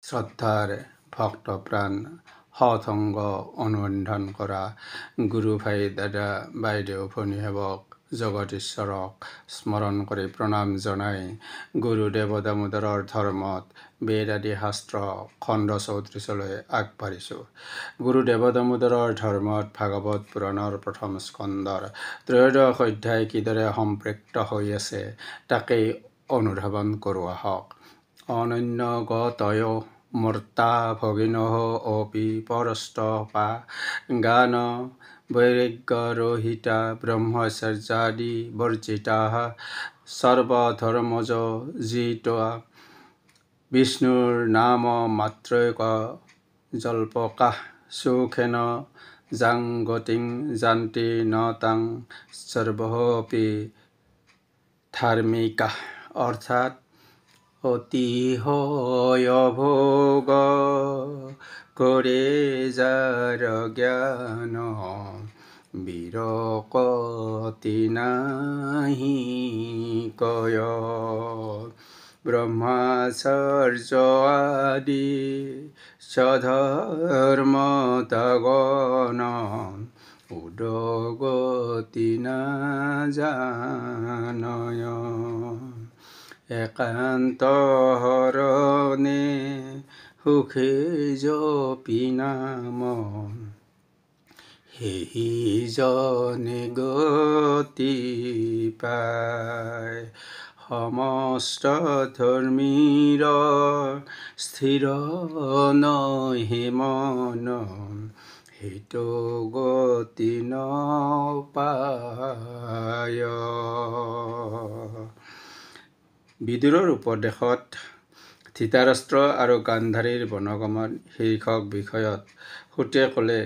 শ্ৰদ্ধাৰ ভক্তপ্ৰাণ সৎসংগ অনুসন্ধান কৰা গুৰু ভাই দাদা বাইদেউ ভনী সেৱক জগত ঈশ্বৰক স্মৰণ কৰি প্ৰণাম জনাই গুৰুদেৱ দামোদৰৰ ধৰ্মত বেদ আদি শাস্ত্ৰ খণ্ড 34লৈ আগবাঢ়িছোঁ। গুৰুদেৱ দামোদৰৰ ধৰ্মত ভাগৱত পুৰাণৰ প্ৰথম স্কন্ধৰ ত্ৰয়োদশ অধ্যায় কিদৰে সম্পৃক্ত হৈ আছে তাকেই অনুধাৱন কৰোঁ আহক। অনন্য গতয় মূৰ্তা ভগিনঃ অপি পৰস্তপা গান বৈৰাগ্যৰহিতা ব্ৰহ্মচৰ্যাদি বৰ্জিতাঃ সৰ্বধৰ্মজ জিত্বা বিষ্ণুৰ নাম মাত্ৰৈক জল্পকাঃ সুখেন যাং গতিং যান্তি ন তাং সৰ্বঃপি ধাৰ্মিকাঃ। অৰ্থাৎ অতিশয় ভোগ কৰে যাৰ জ্ঞান বিৰকতি নাহি কয় ব্ৰহ্মচৰ্য আদি স্বধৰ্ম ত্যাগন উদগতি নাজানয় একান্ত হৰণে সুখে জপি নাম সেহি জনে গতি পায় সমস্ত ধৰ্মীৰ স্থিৰ নহি মন হিত গতি নপায়। বিদুৰৰ উপদেশত ধৃতৰাষ্ট্ৰ আৰু গান্ধাৰীৰ বনগমন শীৰ্ষক বিষয়ত সুতে ক'লে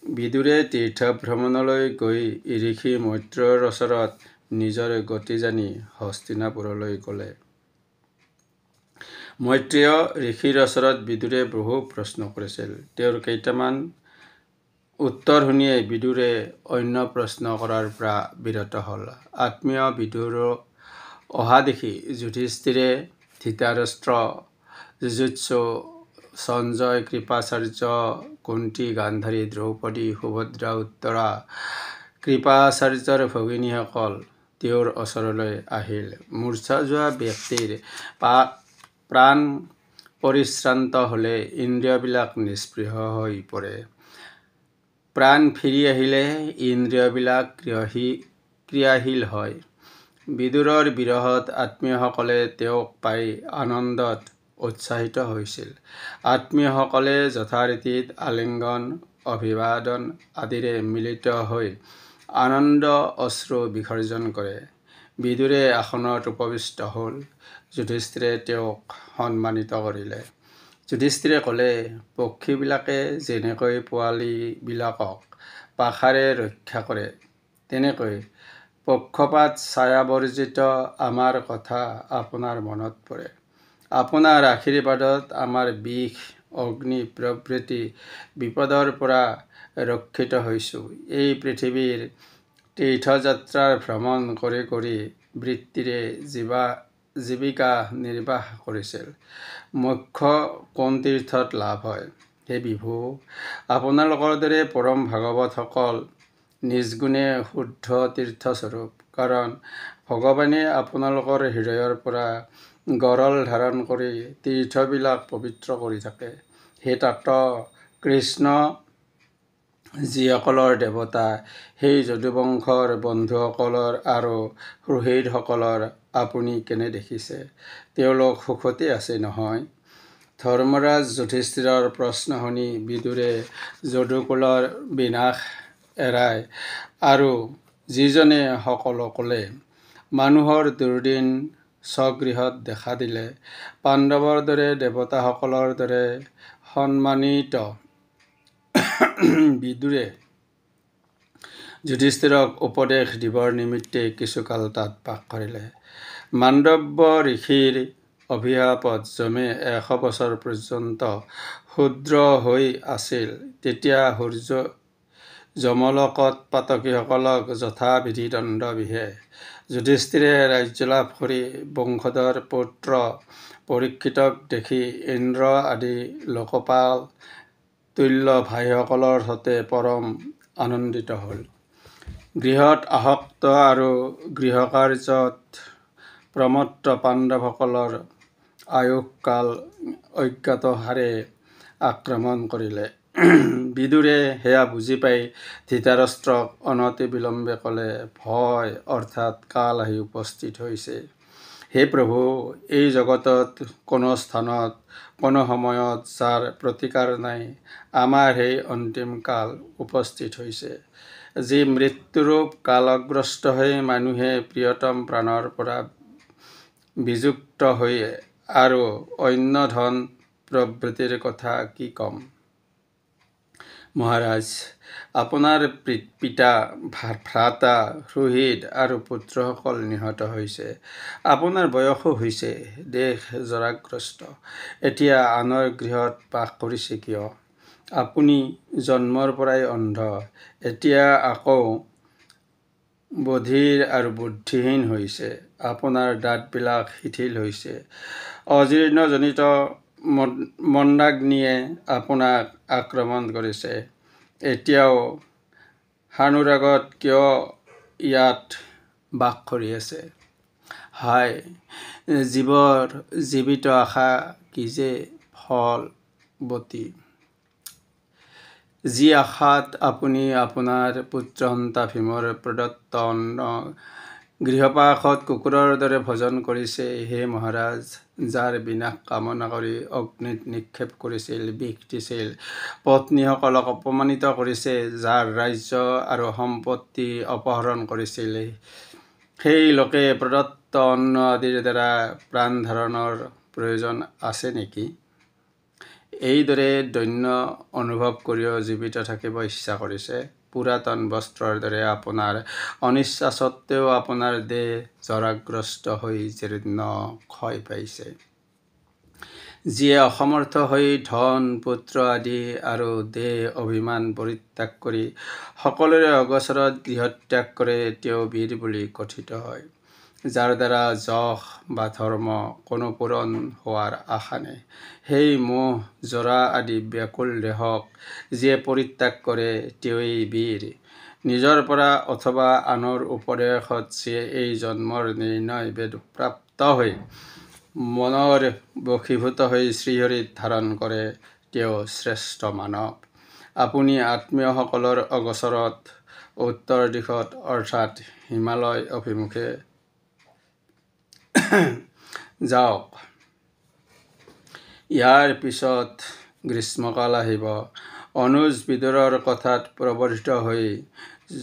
বিদুৰে তীৰ্থ ভ্ৰমণলৈ গৈ ঋষি মৈত্ৰেয়ৰ ওচৰত নিজৰ গতি জানি হস্তিনাপুৰলৈ গ'লে। মৈত্ৰেয় ঋষিৰ ওচৰত বিদুৰে বহু প্ৰশ্ন কৰিছিল। তেওঁৰ কেইটামান উত্তৰ শুনিয়েই বিদুৰে অন্য প্ৰশ্ন কৰাৰ পৰা বিৰত হ'ল। আত্মীয় বিদুৰ অহা দেখি যুধিষ্ঠিৰে ধৃতৰাষ্ট্ৰ যুযুৎসু সঞ্জয় কৃপাচাৰ্য কুন্তী গান্ধাৰী দ্ৰৌপদী সুভদ্ৰা উত্তৰা কৃপাচাৰ্যৰ ভগিনীসকল তেওঁৰ ওচৰলৈ আহিল। মূৰ্ছা যোৱা ব্যক্তিৰ প্ৰাণ পৰিশ্ৰান্ত হ'লে ইন্দ্ৰিয়বিলাক নিষ্পৃহ হৈ পৰে। প্ৰাণ ফিৰি আহিলে ইন্দ্ৰিয়বিলাক ক্ৰিয়াশীল হয়। বিদুৰৰ বিৰহত আত্মীয়সকলে তেওঁক পাই আনন্দত উৎসাহিত হৈছিল। আত্মীয়সকলে যথাৰীতিত আলিংগন অভিবাদন আদিৰে মিলিত হৈ আনন্দ অশ্ৰু বিসৰ্জন কৰে। বিদুৰে আসনত উপবিষ্ট হ'ল। যুধিষ্ঠিৰে তেওঁক সন্মানিত কৰিলে। যুধিষ্ঠিৰে ক'লে পক্ষীবিলাকে যেনেকৈ পোৱালীবিলাকক পাখাৰে ৰক্ষা কৰে তেনেকৈ পক্ষপাত ছায়াবৰ্জিত আমাৰ কথা আপোনাৰ মনত পৰে। আপোনাৰ আশীৰ্বাদত আমাৰ বিষ অগ্নি প্ৰভৃতি বিপদৰ পৰা ৰক্ষিত হৈছোঁ। এই পৃথিৱীৰ তীৰ্থযাত্ৰাৰ ভ্ৰমণ কৰি কৰি বৃত্তিৰে জীৱিকা নিৰ্বাহ কৰিছিল। মোক্ষ কোন তীৰ্থত লাভ হয়? হে বিভু, আপোনালোকৰ দৰে পৰম ভাগৱতসকল নিজগুণে শুদ্ধ তীৰ্থস্বৰূপ। কাৰণ ভগৱানে আপোনালোকৰ হৃদয়ৰ পৰা গৰল ধাৰণ কৰি তীৰ্থবিলাক পবিত্ৰ কৰি থাকে। হে তাত কৃষ্ণ যিসকলৰ দেৱতা, সেই যদুবংশৰ বন্ধুসকলৰ আৰু সুহৃদসকলৰ আপুনি কেনে দেখিছে? তেওঁলোক সুখতে আছে নহয়? ধৰ্মৰাজ যুধিষ্ঠিৰৰ প্ৰশ্ন শুনি বিদুৰে যদুকুলৰ বিনাশ এৰাই আৰু যিজনে সকলো ক'লে মানুহৰ দুৰ্দিন স্বগৃহত দেখা দিলে পাণ্ডৱৰ দৰে দেৱতাসকলৰ দৰে সন্মানিত বিদুৰে যুধিষ্ঠিৰক উপদেশ দিবৰ নিমিত্তে কিছুকাল তাত বাস কৰিলে। মাণ্ডব্য ঋষিৰ অভিশাপত যমে 100 বছৰ পৰ্যন্ত ক্ষুদ্ৰ হৈ আছিল। তেতিয়া সূৰ্য যমলোকত পাতকীসকলক যথাবিধি দণ্ড বিহে। যুধিষ্ঠিৰে ৰাজ্য লাভ কৰি বংশধৰ পুত্ৰ পৰীক্ষিতক দেখি ইন্দ্ৰ আদি লোকপাল তুল্য ভাইসকলৰ সতে পৰম আনন্দিত হ'ল। গৃহত আসক্ত আৰু গৃহকাৰ্যত প্ৰমত্ত পাণ্ডৱসকলৰ আয়ুসকাল অজ্ঞাতহাৰে আক্ৰমণ কৰিলে। বিদুৰে সেয়া বুজি পাই ধৃতৰাষ্ট্ৰক অনতি বিলম্বে ক'লে, ভয় অৰ্থাৎ কাল আহি উপস্থিত হৈছে। হে প্ৰভু, এই জগতত কোনো স্থানত কোনো সময়ত যাৰ প্ৰতিকাৰ নাই, আমাৰ সেই অন্তিম কাল উপস্থিত হৈছে। যি মৃত্যুৰূপ কালগ্ৰস্ত হৈ মানুহে প্ৰিয়তম প্ৰাণৰ পৰা বিযুক্ত হৈ আৰু অন্য ধন প্ৰভৃতিৰ কথা কি ক'ম। মহাৰাজ, আপোনাৰ পিতা, ভ্ৰাতা, সুহৃদ আৰু পুত্ৰসকল নিহত হৈছে। আপোনাৰ বয়সো হৈছে, দেশ জৰাগ্ৰস্ত। এতিয়া আনৰ গৃহত বাস কৰিছে কিয়? আপুনি জন্মৰ পৰাই অন্ধ, এতিয়া আকৌ বধিৰ আৰু বুদ্ধিহীন হৈছে। আপোনাৰ দাঁতবিলাক শিথিল হৈছে। অজীৰ্ণজনিত মন্দাগ্নিয়ে আপোনাক আক্ৰমণ কৰিছে। এতিয়াও সানুৰাগত কিয় ইয়াত বাস কৰি আছে? হায়, জীৱৰ জীৱিত আশা কি যে ফলৱতী! যি আশাত আপুনি আপোনাৰ পুত্ৰহন্তা ভীমৰ প্ৰদত্ত অন্ন গৃহপাশত কুকুৰৰ দৰে ভোজন কৰিছে, হে মহাৰাজ, যাৰ বিনাশ কামনা কৰি অগ্নিত নিক্ষেপ কৰিছিল, বিষ দিছিল, পত্নীসকলক অপমানিত কৰিছে, যাৰ ৰাজ্য আৰু সম্পত্তি অপহৰণ কৰিছিল, সেই লোকে প্ৰদত্ত অন্ন আদিৰ দ্বাৰা প্ৰাণ ধাৰণৰ প্ৰয়োজন আছে নেকি? এইদৰে দৈন্য অনুভৱ কৰিও জীৱিত থাকিব ইচ্ছা কৰিছে। পুৰাতন বস্ত্ৰৰ দৰে আপোনাৰ অনিচ্ছা সত্ত্বেও আপোনাৰ দেহ জৰাগ্ৰস্ত হৈ জীৰ্ণ ক্ষয় পাইছে। যিয়ে অসমৰ্থ হৈ ধন, পুত্ৰ আদি আৰু দেহ অভিমান পৰিত্যাগ কৰি সকলোৰে অগোচৰত গৃহত্যাগ কৰে, তেওঁ বীৰ বুলি কথিত হয়। যাৰ দ্বাৰা যশ বা ধৰ্ম কোনো পূৰণ হোৱাৰ আশা নাই, সেই মোহ জৰা আদি ব্যাকুল দেহক যিয়ে পৰিত্যাগ কৰে, তেওঁৱেই বীৰ। নিজৰ পৰা অথবা আনৰ উপদেশত যিয়ে এই জন্মৰ নিৰ্ণয় বেদ প্ৰাপ্ত হৈ মনৰ বশীভূত হৈ শ্ৰীহৰিত ধাৰণ কৰে, তেওঁ শ্ৰেষ্ঠ মানৱ। আপুনি আত্মীয়সকলৰ অগোচৰত উত্তৰ দিশত অৰ্থাৎ হিমালয় অভিমুখে যাওক। ইয়াৰ পিছত গ্ৰীষ্মকাল আহিব। অনুজ বিদুৰৰ কথাত প্ৰৱৰ্তিত হৈ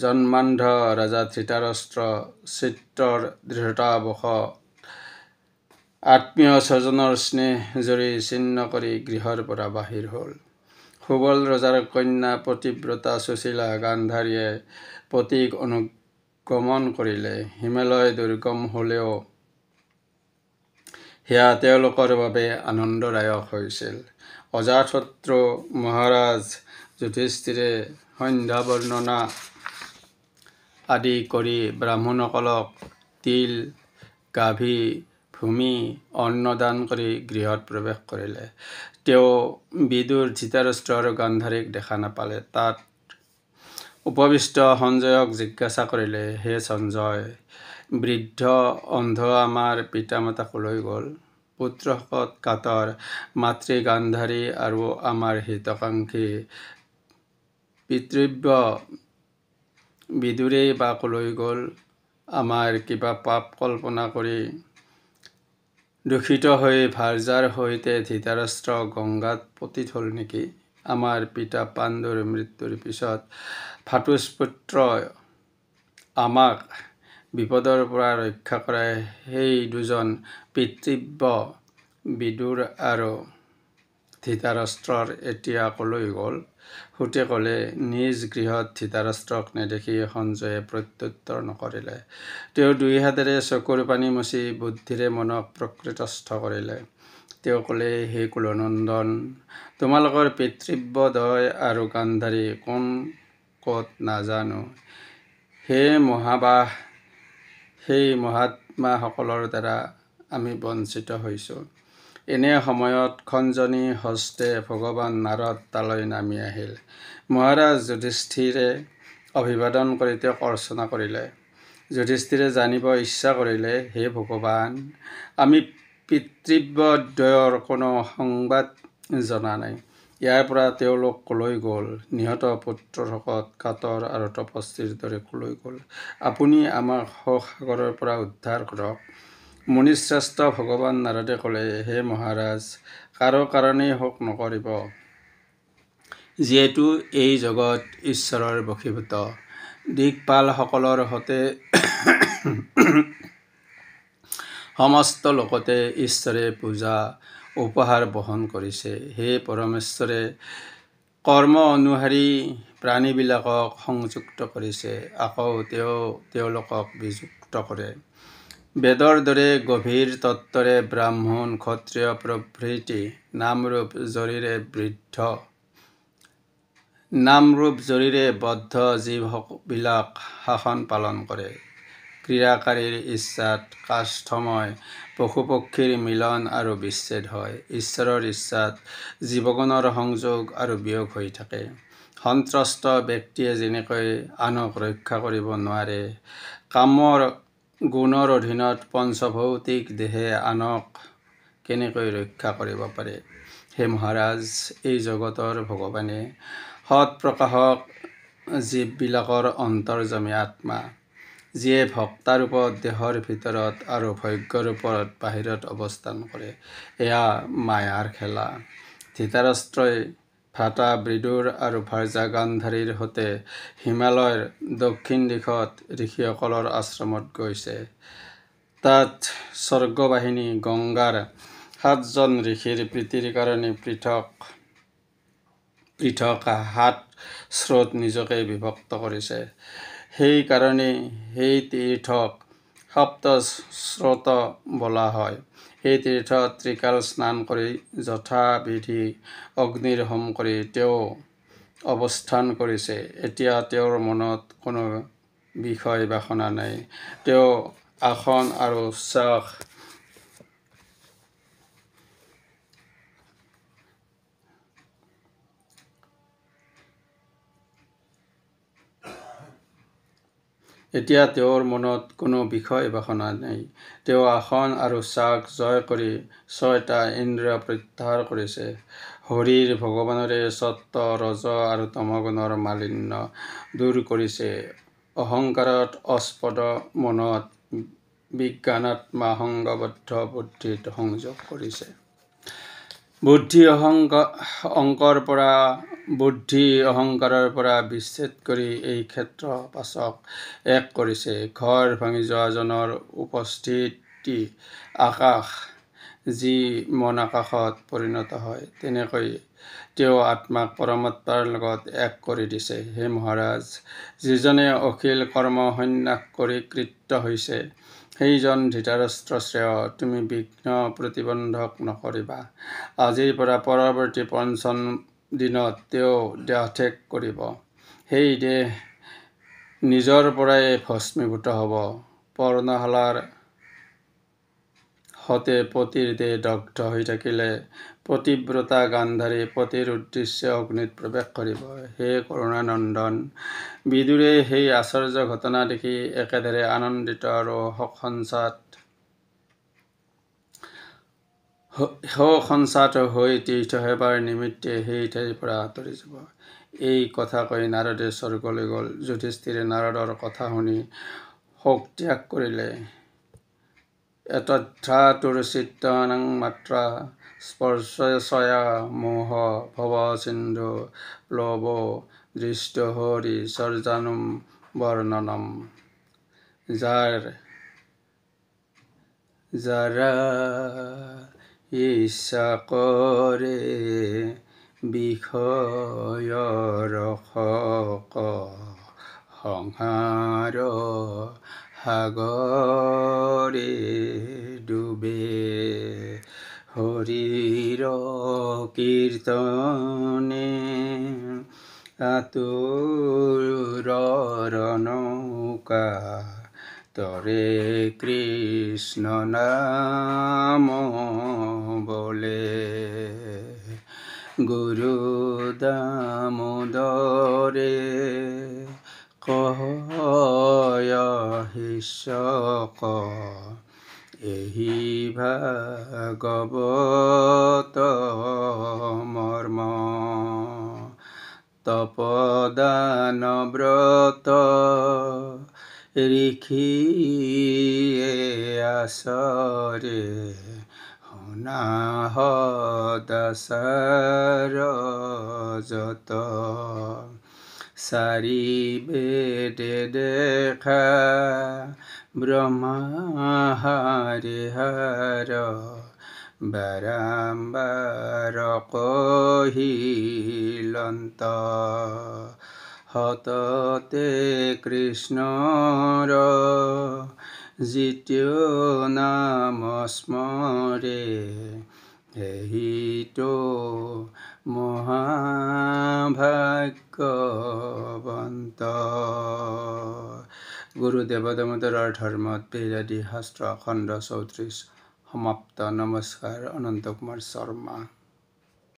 জন্মান্ধ ৰজা ধৃতৰাষ্ট্ৰ চিত্ৰৰ দৃঢ়তাবশত আত্মীয় স্বজনৰ স্নেহ জৰি ছিন্ন কৰি গৃহৰ পৰা বাহিৰ হ'ল। সুবল ৰজাৰ কন্যা পতিব্ৰতা সুশীলা গান্ধাৰীয়ে পতিক অনুগমন কৰিলে। হিমালয় দুৰ্গম হ'লেও সেয়া তেওঁলোকৰ বাবে আনন্দদায়ক হৈছিল। অজাতশত্ৰু মহাৰাজ যুধিষ্ঠিৰে সন্ধ্যা বৰ্ণনা আদি কৰি ব্ৰাহ্মণসকলক তিল, গাভী, ভূমি, অন্ন দান কৰি গৃহত প্ৰৱেশ কৰিলে। তেওঁ বিদুৰ, ধৃতৰাষ্ট্ৰ আৰু গান্ধাৰীক দেখা নাপালে। তাত উপবিষ্ট সঞ্জয়ক জিজ্ঞাসা কৰিলে, হে সঞ্জয়, বৃদ্ধ অন্ধ আমাৰ পিতামাতা কলৈ গ'ল? পুত্ৰ শোকত কাতৰ মাতৃ গান্ধাৰী আৰু আমাৰ হিতকাংক্ষী পিতৃব্য বিদুৰেই বা কলৈ গ'ল? আমাৰ কিবা পাপ কল্পনা কৰি দূষিত হৈ ভাৰ্যাৰ সৈতে ধৃতৰাষ্ট্ৰ গংগাত পতিত হ'ল নেকি? আমাৰ পিতা পাণ্ডুৰ মৃত্যুৰ পিছত ভাতুষপুত্ৰই আমাক বিপদৰ পৰা ৰক্ষা কৰাই সেই দুজন পিতৃব্য বিদুৰ আৰু ধৃতৰাষ্ট্ৰৰ এতিয়া কলৈ গ'ল? সূতে ক'লে, নিজ গৃহত ধৃতৰাষ্ট্ৰক নেদেখি সঞ্জয়ে প্ৰত্যুত্তৰ নকৰিলে। তেওঁ দুই হাতেৰে চকুৰ পানী মচি বুদ্ধিৰে মনক প্ৰকৃতস্থ কৰিলে। তেওঁ ক'লে, হে কুলনন্দন, তোমালোকৰ পিতৃব্য দ্বয় আৰু গান্ধাৰী কোন ক'ত নাজানো। হে মহাবাহ, সেই মহাত্মাসকলৰ দ্বাৰা আমি বঞ্চিত হৈছোঁ। এনে সময়ত খঞ্জনী হস্তে ভগৱান নাৰদ তালৈ নামি আহিল। মহাৰাজ যুধিষ্ঠিৰে অভিবাদন কৰি তেওঁক অৰ্চনা কৰিলে। যুধিষ্ঠিৰে জানিব ইচ্ছা কৰিলে, হে ভগৱান, আমি পিতৃব্যদ্বয়ৰ কোনো সংবাদ জনা নাই। ইয়াৰ পৰা তেওঁলোক কলৈ গ'ল? নিহত পুত্ৰশোকত কাতৰ আৰু তপস্বীৰ দৰে কলৈ গ'ল? আপুনি আমাক শোকসাগৰৰ পৰা উদ্ধাৰ কৰক। মুনিশ্ৰেষ্ঠ ভগৱান নাৰদে ক'লে, হে মহাৰাজ, কাৰো কাৰণেই শোক নকৰিব, যিহেতু এই জগত ঈশ্বৰৰ বশীভূত। দিকপালসকলৰ সতে সমস্ত লোকতে ঈশ্বৰে পূজা উপহাৰ বহন কৰিছে। হে পৰমেশ্বৰে কৰ্ম অনুসাৰী প্ৰাণীবিলাকক সংযুক্ত কৰিছে, আকৌ তেওঁলোকক বিযুক্ত কৰে। বেদৰ দৰে গভীৰ তত্ত্বৰে ব্ৰাহ্মণ, ক্ষত্ৰিয় প্ৰভৃতি নামৰূপ জৰীৰে বদ্ধ জীৱবিলাক শাসন পালন কৰে। ক্ৰীড়াকাৰীৰ ইচ্ছাত কাষ্ঠময় পশুপক্ষীৰ মিলন আৰু বিচ্ছেদ হয়। ঈশ্বৰৰ ইচ্ছাত জীৱগণৰ সংযোগ আৰু বিয়োগ হৈ থাকে। সন্ত্ৰস্ত ব্যক্তিয়ে যেনেকৈ আনক ৰক্ষা কৰিব নোৱাৰে, কামৰ গুণৰ অধীনত পঞ্চভৌতিক দেহে আনক কেনেকৈ ৰক্ষা কৰিব পাৰে? হে মহাৰাজ, এই জগতৰ ভগৱানে সৎপ্ৰকাশক জীৱবিলাকৰ অন্তৰ্যামী আত্মা, যিয়ে ভক্তাৰূপত দেহৰ ভিতৰত আৰু ভোগ্যৰূপত বাহিৰত অৱস্থান কৰে। এয়া মায়াৰ খেলা। ধৃতৰাষ্ট্ৰই ভ্ৰাতা বিদুৰ আৰু ভাৰ্যা গান্ধাৰীৰ সৈতে হিমালয়ৰ দক্ষিণ দিশত ঋষিসকলৰ আশ্ৰমত গৈছে। তাত স্বৰ্গবাহিনী গংগাৰ 7জন ঋষিৰ প্ৰীতিৰ কাৰণে পৃথক 7 স্ৰোত নিজকে বিভক্ত কৰিছে। সেই কাৰণে সেই তীৰ্থক সপ্তস্ৰোত বোলা হয়। সেই তীৰ্থত ত্ৰিকাল স্নান কৰি যথাবিধি অগ্নিৰ হোম কৰি তেওঁ অৱস্থান কৰিছে। এতিয়া তেওঁৰ মনত কোনো বিষয় বাসনা নাই। তেওঁ আসন আৰু উচ্ছ্বাস তেওঁ আসন আৰু চাক জয় কৰি 6টা ইন্দ্ৰিয় প্ৰত্যাহাৰ কৰিছে। হৰিৰ ভগৱানৰে সত্ত্ব, ৰজ আৰু তমগুণৰ মালিন্য দূৰ কৰিছে। অহংকাৰত অস্পদ মনত বিজ্ঞানাত্মা সংগবদ্ধ বুদ্ধিত সংযোগ কৰিছে। বুদ্ধি অহংকাৰৰ পৰা বিচ্ছেদ কৰি এই ক্ষেত্ৰপাশক এক কৰিছে। ঘৰ ভাঙি যোৱাজনৰ উপস্থিতি আকাশ, যি মন আকাশত পৰিণত হয়, তেনেকৈ তেওঁ আত্মাক পৰমাত্মাৰ লগত এক কৰি দিছে। হে মহাৰাজ, যিজনে অখিল কৰ্ম সন্ন্যাস কৰি কৃত হৈছে, সেইজন ধৃতৰাষ্ট্ৰ শ্ৰেয়। তুমি বিঘ্ন প্ৰতিবন্ধক নকৰিবা। আজিৰ পৰা পৰৱৰ্তী 5ম দিনত তেওঁ দেহত্যাগ কৰিব। সেই দেহ নিজৰ পৰাই ভস্মীভূত হ'ব। পৰ্ণশালাৰ সতে পতিৰ দেহ দগ্ধ হৈ থাকিলে পতিব্ৰতা গান্ধাৰী পতিৰ উদ্দেশ্যে অগ্নিত প্ৰৱেশ কৰিব। হে কৰোণানন্দন, বিদুৰে সেই আশ্চৰ্য ঘটনা দেখি একেধাৰে আনন্দিত আৰু শোকসঞ্চাত হৈ তীৰ্থসেৱাৰ নিমিত্তে সেই ঠাইৰ পৰা আঁতৰি যাব। এই কথা কৈ নাৰদে স্বৰ্গলৈ গ'ল। যুধিষ্ঠিৰে নাৰদৰ কথা শুনি শোকত্যাগ কৰিলে। এতদ্ধাতুৰ চিত্তানাং মাত্ৰা স্পৰ্শস্যয়া মোহ ভৱ সিন্ধু প্লৱো দৃষ্টো হৰি চৰ্যানুম বৰ্ণনম। যাৰা ইচ্ছা কৰে বিষয়ৰ শোক সংসাৰ সাগৰে ডুবে, হৰিৰ কীৰ্তনে আতুৰৰ নৌকা তৰে কৃষ্ণ নাম বলে গুৰু দামোদৰে কয় শিষ্যক এহি ভাগৱত মৰ্ম তপদান ব্ৰত ঋষিয়ে আচৰে শুনা সদাচাৰ যত চাৰি বেদে দেখা ব্ৰহ্মা হৰিহৰ বাৰম্বাৰ কহিলন্ত সততে কৃষ্ণৰ যিটো নাম স্মৰে এহিতো মহাভাগ্যৱন্ত। গুৰুদেৱ দামোদৰৰ ধৰ্মত বেদাদি শাস্ত্ৰ খণ্ড 34 সমাপ্ত। নমস্কাৰ। অনন্ত কুমাৰ শৰ্মা।